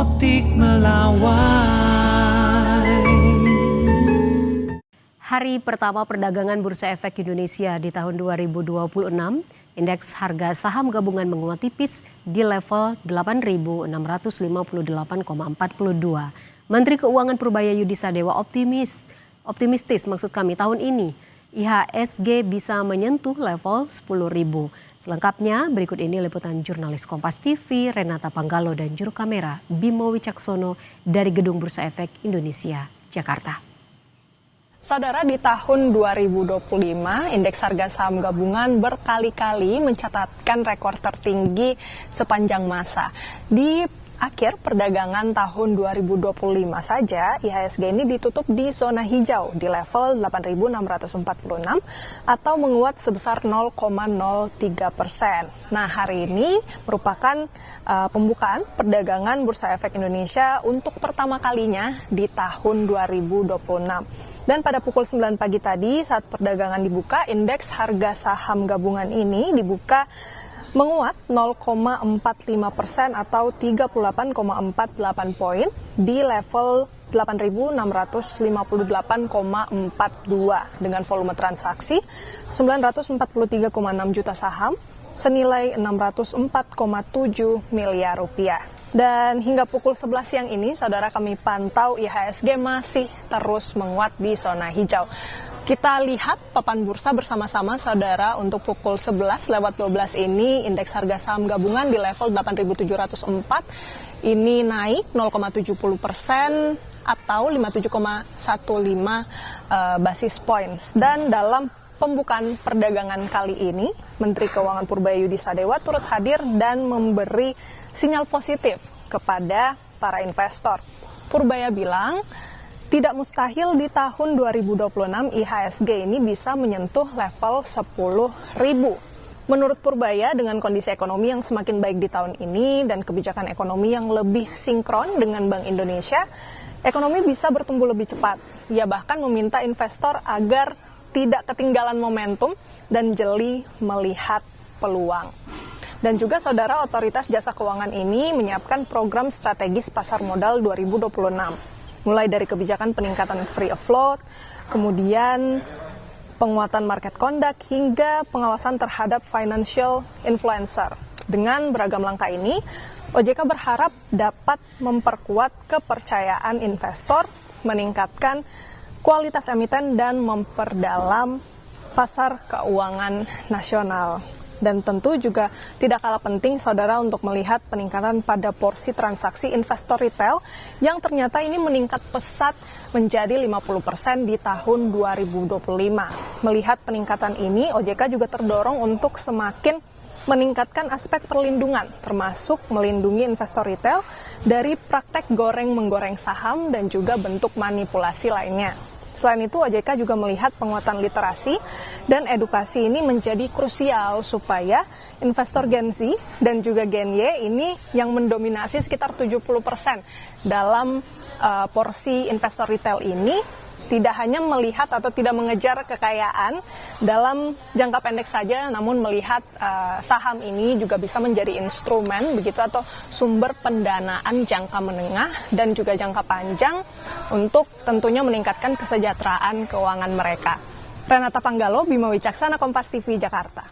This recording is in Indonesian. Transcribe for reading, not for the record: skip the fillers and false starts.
Optik Melawai. Hari pertama perdagangan Bursa Efek Indonesia di tahun 2026, indeks harga saham gabungan menguat tipis di level 8.658,42. Menteri Keuangan Purbaya Yudi Sadewa optimistis tahun ini IHSG bisa menyentuh level 10.000. Selengkapnya berikut ini liputan jurnalis Kompas TV Renata Panggalo dan juru kamera Bimo Wicaksono dari Gedung Bursa Efek Indonesia, Jakarta. Saudara, di tahun 2025, indeks harga saham gabungan berkali-kali mencatatkan rekor tertinggi sepanjang masa. Di akhir perdagangan tahun 2025 saja, IHSG ini ditutup di zona hijau di level 8.646 atau menguat sebesar 0,03%. Nah, hari ini merupakan pembukaan perdagangan Bursa Efek Indonesia untuk pertama kalinya di tahun 2026. Dan pada pukul 9 pagi tadi saat perdagangan dibuka, indeks harga saham gabungan ini dibuka menguat 0,45% atau 38,48 poin di level 8.658,42 dengan volume transaksi 943,6 juta saham senilai 604,7 miliar rupiah. Dan hingga pukul 11 siang ini, saudara, kami pantau IHSG masih terus menguat di zona hijau. Kita lihat papan bursa bersama-sama, saudara. Untuk pukul 11:12 ini, indeks harga saham gabungan di level 8.704 ini naik 0,70% atau 57,15 basis points. Dan dalam pembukaan perdagangan kali ini, Menteri Keuangan Purbaya Yudi Sadewa turut hadir dan memberi sinyal positif kepada para investor. Purbaya bilang, tidak mustahil di tahun 2026 IHSG ini bisa menyentuh level 10.000. Menurut Purbaya, dengan kondisi ekonomi yang semakin baik di tahun ini dan kebijakan ekonomi yang lebih sinkron dengan Bank Indonesia, ekonomi bisa bertumbuh lebih cepat. Ia bahkan meminta investor agar tidak ketinggalan momentum dan jeli melihat peluang. Dan juga, saudara, Otoritas Jasa Keuangan ini menyiapkan program strategis pasar modal 2026. Mulai dari kebijakan peningkatan free float, kemudian penguatan market conduct, hingga pengawasan terhadap financial influencer. Dengan beragam langkah ini, OJK berharap dapat memperkuat kepercayaan investor, meningkatkan kualitas emiten, dan memperdalam pasar keuangan nasional. Dan tentu juga tidak kalah penting, saudara, untuk melihat peningkatan pada porsi transaksi investor retail yang ternyata ini meningkat pesat menjadi 50% di tahun 2025. Melihat peningkatan ini, OJK juga terdorong untuk semakin meningkatkan aspek perlindungan, termasuk melindungi investor retail dari praktek goreng-menggoreng saham dan juga bentuk manipulasi lainnya. Selain itu, OJK juga melihat penguatan literasi dan edukasi ini menjadi krusial supaya investor Gen Z dan juga Gen Y ini yang mendominasi sekitar 70% dalam porsi investor retail ini tidak hanya melihat atau tidak mengejar kekayaan dalam jangka pendek saja, namun melihat saham ini juga bisa menjadi instrumen begitu atau sumber pendanaan jangka menengah dan juga jangka panjang untuk tentunya meningkatkan kesejahteraan keuangan mereka. Renata Panggalo, Bimo Wicaksana, Kompas TV, Jakarta.